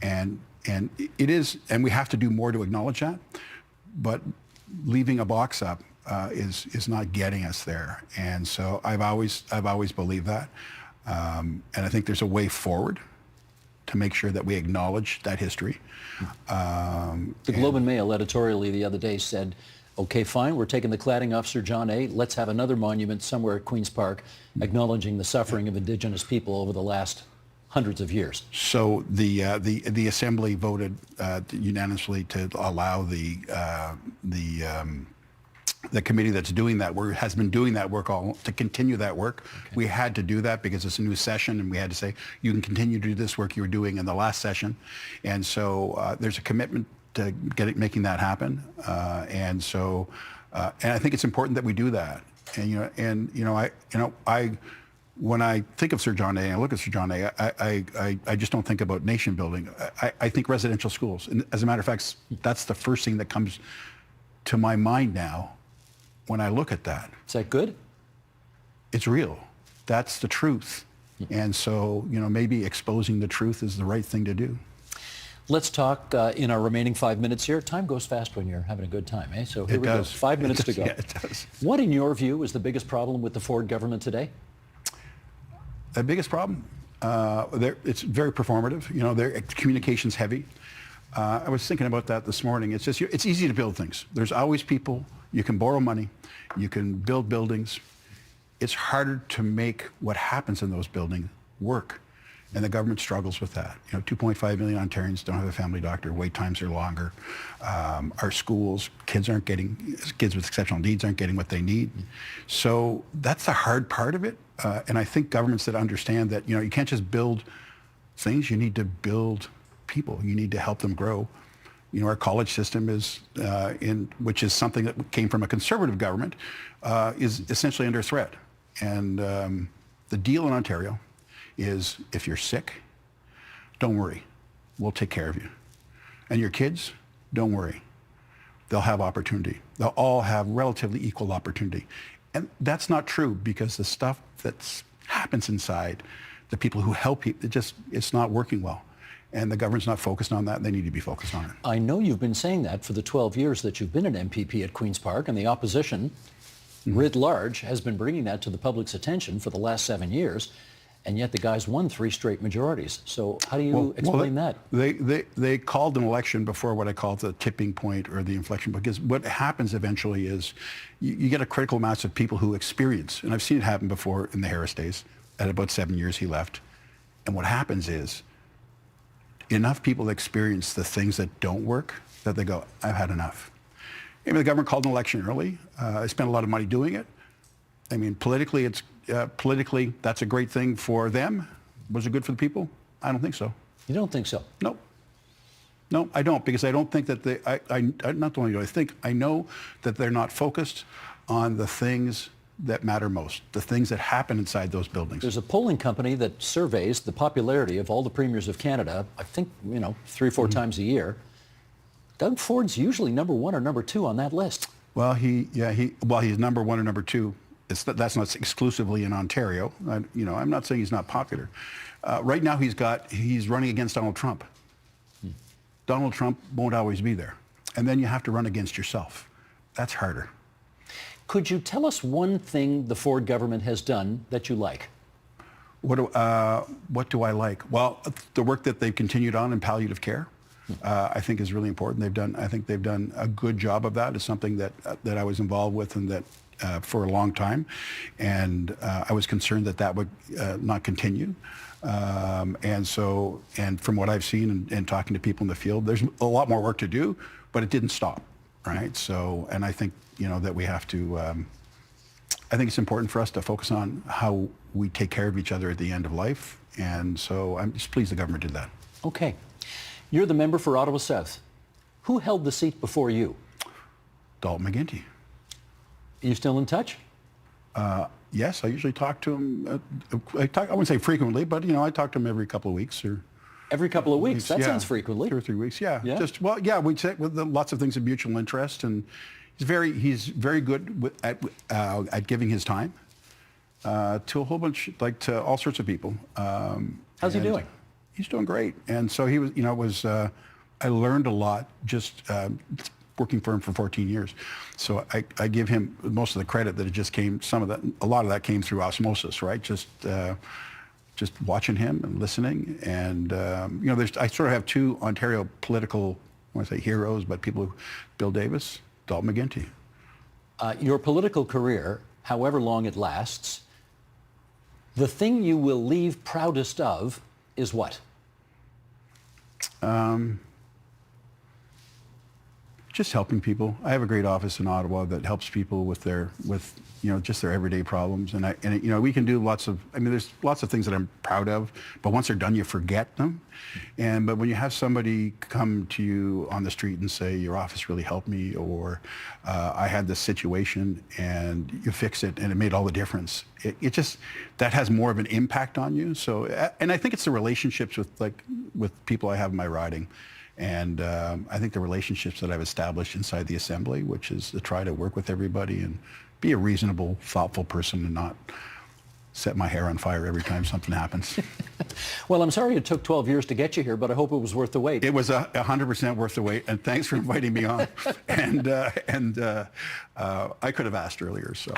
And it is, and we have to do more to acknowledge that. But leaving a box up is not getting us there. And so I've always believed that. And I think there's a way forward to make sure that we acknowledge that history. The Globe and Mail editorially the other day said, okay, fine, we're taking the cladding off Sir John A. Let's have another monument somewhere at Queen's Park acknowledging the suffering of Indigenous people over the last hundreds of years. So the Assembly voted unanimously to allow the committee that's doing that work, has been doing that work to continue that work. Okay. We had to do that because it's a new session, and we had to say, you can continue to do this work you were doing in the last session. And so there's a commitment to making that happen. And I think it's important that we do that. And when I think of Sir John A. and I look at Sir John A., I just don't think about nation building. I think residential schools. And as a matter of fact, that's the first thing that comes to my mind now when I look at that. Is that good? It's real. That's the truth. And so, maybe exposing the truth is the right thing to do. Let's talk in our remaining 5 minutes here. Time goes fast when you're having a good time, eh? So here we go. 5 minutes to go. Yeah, it does. What, in your view, is the biggest problem with the Ford government today? The biggest problem? It's very performative. Their communication's heavy. I was thinking about that this morning. It's easy to build things. There's always people. You can borrow money. You can build buildings. It's harder to make what happens in those buildings work. And the government struggles with that. 2.5 million Ontarians don't have a family doctor. Wait times are longer. Our schools, kids with exceptional needs aren't getting what they need. So that's the hard part of it. And I think governments that understand that, you can't just build things. You need to build people. You need to help them grow. Our college system is, which is something that came from a conservative government, is essentially under threat. And the deal in Ontario is, if you're sick, don't worry. We'll take care of you. And your kids, don't worry. They'll have opportunity. They'll all have relatively equal opportunity. And that's not true, because the stuff that happens inside, the people who help people, it's not working well. And the government's not focused on that, and they need to be focused on it. I know you've been saying that for the 12 years that you've been an MPP at Queen's Park, and the opposition, writ large, has been bringing that to the public's attention for the last 7 years. And yet the guys won 3 straight majorities. So how do you explain that? They called an election before what I call the tipping point or the inflection point, because what happens eventually is you get a critical mass of people who experience, and I've seen it happen before in the Harris days. At about 7 years he left. And what happens is enough people experience the things that don't work that they go, I've had enough. I mean, the government called an election early. I spent a lot of money doing it. I mean, politically, that's a great thing for them. Was it good for the people? I don't think so. You don't think so? No. No, I don't, because I don't think that not only do I think, I know that they're not focused on the things that matter most, the things that happen inside those buildings. There's a polling company that surveys the popularity of all the premiers of Canada, I think, 3 or 4 times a year. Doug Ford's usually number 1 or number 2 on that list. Well, he's number 1 or number 2. That's not exclusively in Ontario. I'm not saying he's not popular. Right now he's running against Donald Trump. Donald Trump won't always be there. And then you have to run against yourself. That's harder. Could you tell us one thing the Ford government has done that you like? What do I like? Well, the work that they've continued on in palliative care, I think is really important. I think they've done a good job of that. It's something that I was involved with and that for a long time, and I was concerned that would not continue. And from what I've seen and talking to people in the field, there's a lot more work to do, but it didn't stop, right? So, and I think that we have to. I think it's important for us to focus on how we take care of each other at the end of life, and so I'm just pleased the government did that. Okay, you're the member for Ottawa South. Who held the seat before you? Dalton McGuinty. Are you still in touch? Yes, I usually talk to him. I wouldn't say frequently, but I talk to him every couple of weeks or. Every couple of weeks? That sounds frequently. 2 or 3 weeks. Yeah. Yeah. We check with lots of things of mutual interest, and he's very good at giving his time to a whole bunch, to all sorts of people. How's he doing? He's doing great, and so he was. I learned a lot just. Working for him for 14 years. So I give him most of the credit that it just came, a lot of that came through osmosis, right? Just watching him and listening. And, I sort of have 2 Ontario political, I want to say heroes, but people, Bill Davis, Dalton McGuinty. Your political career, however long it lasts, the thing you will leave proudest of is what? Just helping people. I have a great office in Ottawa that helps people with just their everyday problems. And we can do there's lots of things that I'm proud of, but once they're done, you forget them. But when you have somebody come to you on the street and say, your office really helped me, or I had this situation and you fix it and it made all the difference. That has more of an impact on you. So, and I think it's the relationships with people I have in my riding. And I think the relationships that I've established inside the Assembly, which is to try to work with everybody and be a reasonable, thoughtful person and not set my hair on fire every time something happens. Well, I'm sorry it took 12 years to get you here, but I hope it was worth the wait. It was 100% worth the wait, and thanks for inviting me on. And I could have asked earlier, so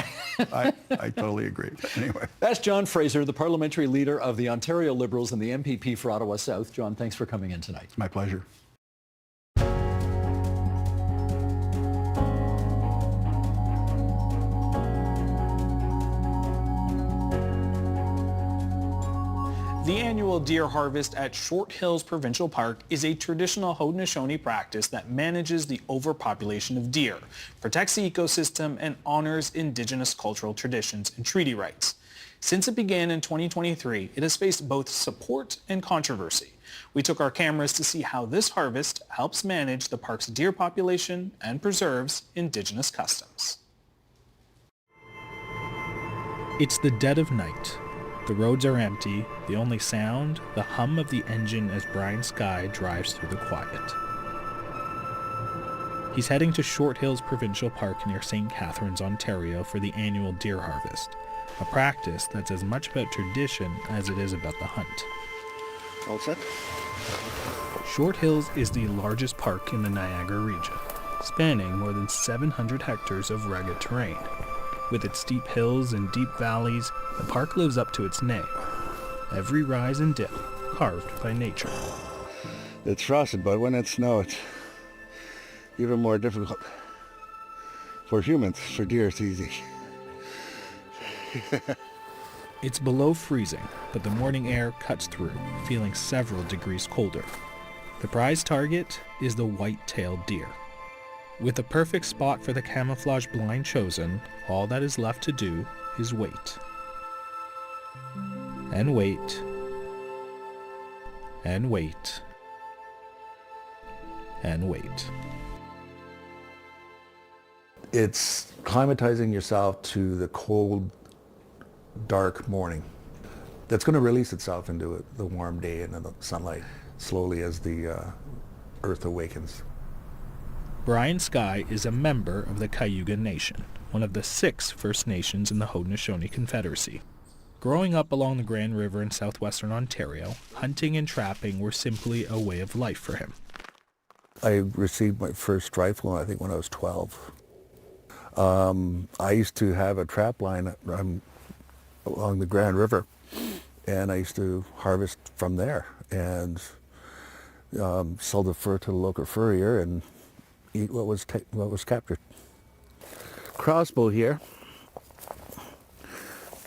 I totally agree. Anyway. That's John Fraser, the parliamentary leader of the Ontario Liberals and the MPP for Ottawa South. John, thanks for coming in tonight. It's my pleasure. The annual deer harvest at Short Hills Provincial Park is a traditional Haudenosaunee practice that manages the overpopulation of deer, protects the ecosystem, and honors Indigenous cultural traditions and treaty rights. Since it began in 2023, it has faced both support and controversy. We took our cameras to see how this harvest helps manage the park's deer population and preserves Indigenous customs. It's the dead of night. The roads are empty, the only sound, the hum of the engine as Brian Skye drives through the quiet. He's heading to Short Hills Provincial Park near St. Catharines, Ontario for the annual deer harvest, a practice that's as much about tradition as it is about the hunt. All set? Short Hills is the largest park in the Niagara region, spanning more than 700 hectares of rugged terrain. With its steep hills and deep valleys, the park lives up to its name. every rise and dip carved by nature. It's frosted, but when it snows, it's even more difficult. For humans, for deer, it's easy. It's below freezing, but the morning air cuts through, feeling several degrees colder. The prize target is the white-tailed deer. With the perfect spot for the camouflage blind chosen, all that is left to do is wait. And wait. And wait. And wait. It's climatizing yourself to the cold, dark morning. That's going to release itself into the warm day and the sunlight slowly as the earth awakens. Brian Skye is a member of the Cayuga Nation, one of the 6 First Nations in the Haudenosaunee Confederacy. Growing up along the Grand River in southwestern Ontario, hunting and trapping were simply a way of life for him. I received my first rifle, I think, when I was 12. I used to have a trap line along the Grand River, and I used to harvest from there and sell the fur to the local furrier and eat what was captured. Crossbow here,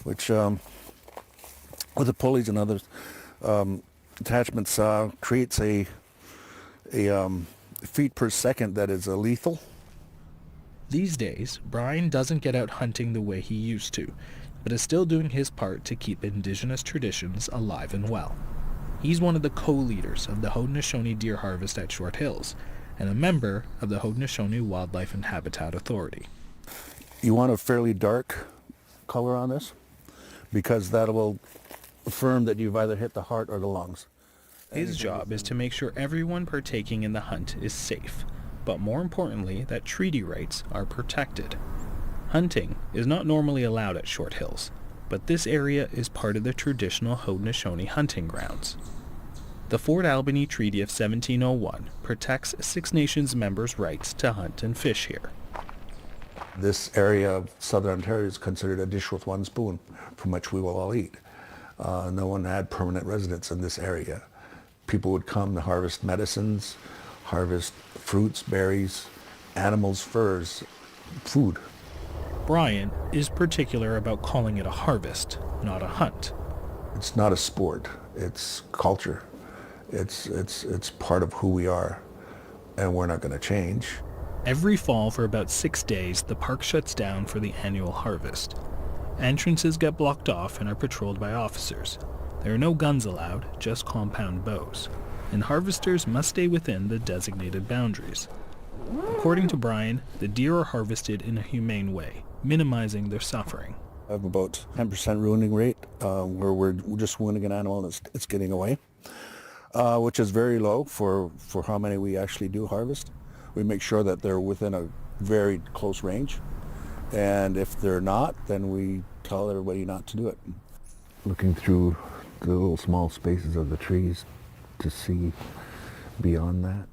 which with the pulleys and other attachments creates a feet per second that is lethal. These days, Brian doesn't get out hunting the way he used to, but is still doing his part to keep Indigenous traditions alive and well. He's one of the co-leaders of the Haudenosaunee deer harvest at Short Hills, and a member of the Haudenosaunee Wildlife and Habitat Authority. You want a fairly dark color on this because that will affirm that you've either hit the heart or the lungs. His job is to make sure everyone partaking in the hunt is safe, but more importantly that treaty rights are protected. Hunting is not normally allowed at Short Hills, but this area is part of the traditional Haudenosaunee hunting grounds. The Fort Albany Treaty of 1701 protects Six Nations members' rights to hunt and fish here. This area of southern Ontario is considered a dish with one spoon, from which we will all eat. No one had permanent residence in this area. People would come to harvest medicines, harvest fruits, berries, animals, furs, food. Brian is particular about calling it a harvest, not a hunt. It's not a sport. It's culture. It's part of who we are, and we're not going to change. Every fall for about 6 days, the park shuts down for the annual harvest. Entrances get blocked off and are patrolled by officers. There are no guns allowed, just compound bows, and harvesters must stay within the designated boundaries. According to Brian, the deer are harvested in a humane way, minimizing their suffering. I have about 10% ruining rate, where we're just wounding an animal and it's getting away, which is very low for how many we actually do harvest. We make sure that they're within a very close range, and if they're not, then we tell everybody not to do it. Looking through the little small spaces of the trees to see beyond that.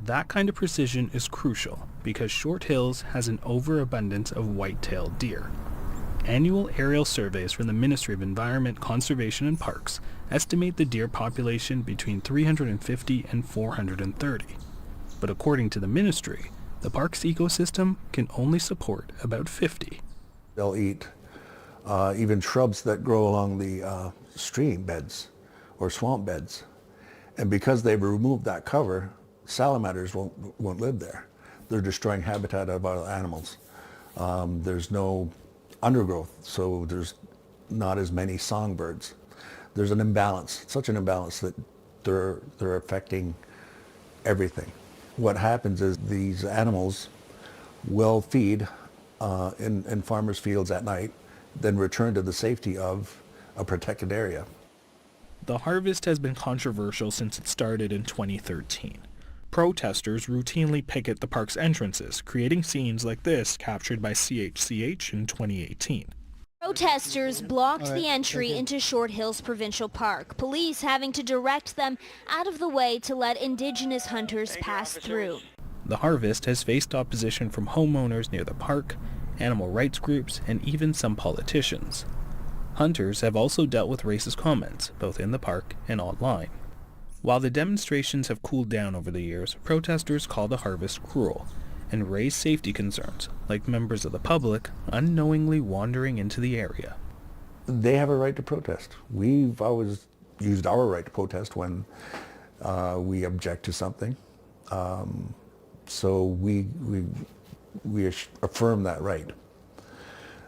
That kind of precision is crucial because Short Hills has an overabundance of white-tailed deer. Annual aerial surveys from the Ministry of Environment, Conservation and Parks estimate the deer population between 350 and 430. But according to the ministry, the park's ecosystem can only support about 50. They'll eat even shrubs that grow along the stream beds or swamp beds. And because they've removed that cover, salamanders won't live there. They're destroying habitat of other animals. There's no undergrowth, so there's not as many songbirds. There's an imbalance, such an imbalance that they're affecting everything. What happens is these animals will feed in farmers' fields at night, then return to the safety of a protected area. The harvest has been controversial since it started in 2013. Protesters routinely picket the park's entrances, creating scenes like this captured by CHCH in 2018. Protesters blocked the entry into Short Hills Provincial Park, police having to direct them out of the way to let Indigenous hunters pass through. The harvest has faced opposition from homeowners near the park, animal rights groups, and even some politicians. Hunters have also dealt with racist comments, both in the park and online. While the demonstrations have cooled down over the years, protesters call the harvest cruel and raise safety concerns, like members of the public unknowingly wandering into the area. They have a right to protest. We've always used our right to protest when we object to something. So we affirm that right.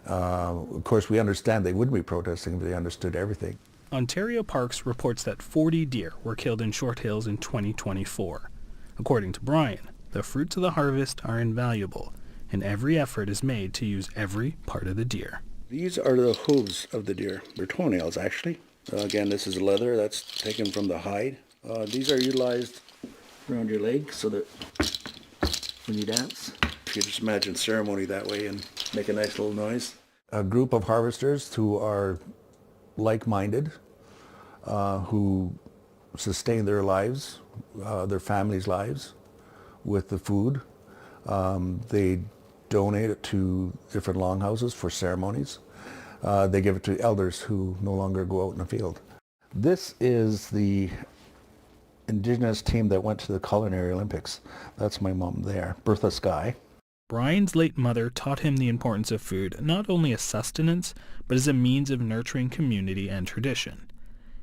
Of course, we understand they wouldn't be protesting if they understood everything. Ontario Parks reports that 40 deer were killed in Short Hills in 2024. According to Brian, the fruits of the harvest are invaluable, and every effort is made to use every part of the deer. These are the hooves of the deer. They're toenails, actually. Again, this is leather that's taken from the hide. These are utilized around your leg so that when you dance, you can just imagine ceremony that way and make a nice little noise. A group of harvesters who are like-minded, who sustain their lives, their families' lives with the food. They donate it to different longhouses for ceremonies. They give it to elders who no longer go out in the field. This is the Indigenous team that went to the Culinary Olympics. That's my mom there, Bertha Skye. Brian's late mother taught him the importance of food, not only as sustenance, but as a means of nurturing community and tradition.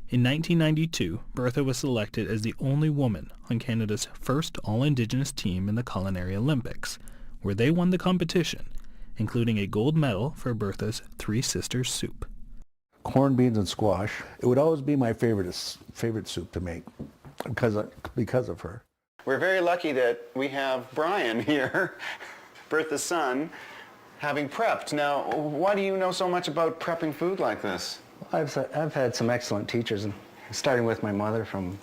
In 1992, Bertha was selected as the only woman on Canada's first all-Indigenous team in the Culinary Olympics, where they won the competition, including a gold medal for Bertha's Three Sisters soup. Corned beans and squash. It would always be my favorite soup to make because of her. We're very lucky that we have Brian here, Bertha's son, having prepped. Now, why do you know so much about prepping food like this? I've had some excellent teachers, starting with my mother from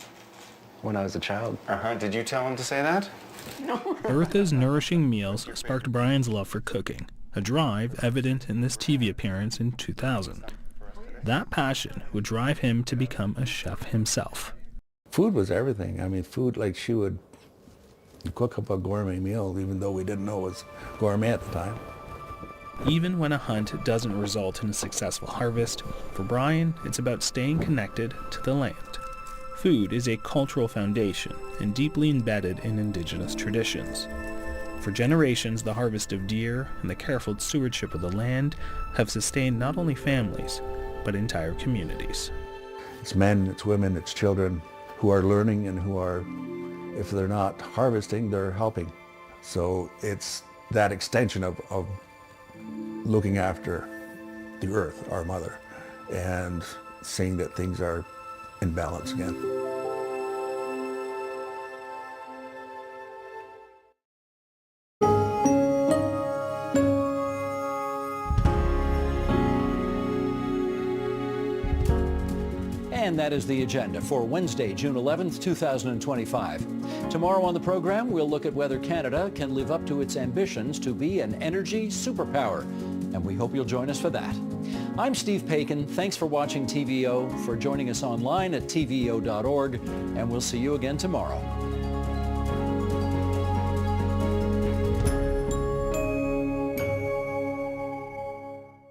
when I was a child. Did you tell him to say that? Bertha's nourishing meals sparked Brian's love for cooking, a drive evident in this TV appearance in 2000. That passion would drive him to become a chef himself. Food was everything. I mean, food, like she would cook up a gourmet meal, even though we didn't know it was gourmet at the time. Even when a hunt doesn't result in a successful harvest, for Brian, it's about staying connected to the land. Food is a cultural foundation and deeply embedded in Indigenous traditions. For generations, the harvest of deer and the careful stewardship of the land have sustained not only families, but entire communities. It's men, it's women, it's children who are learning and who are, if they're not harvesting, they're helping. So it's that extension of looking after the earth, our mother, and seeing that things are in balance again. And that is the agenda for Wednesday, June 11th, 2025. Tomorrow on the program, we'll look at whether Canada can live up to its ambitions to be an energy superpower. And we hope you'll join us for that. I'm Steve Paikin. Thanks for watching TVO, for joining us online at TVO.org, and we'll see you again tomorrow.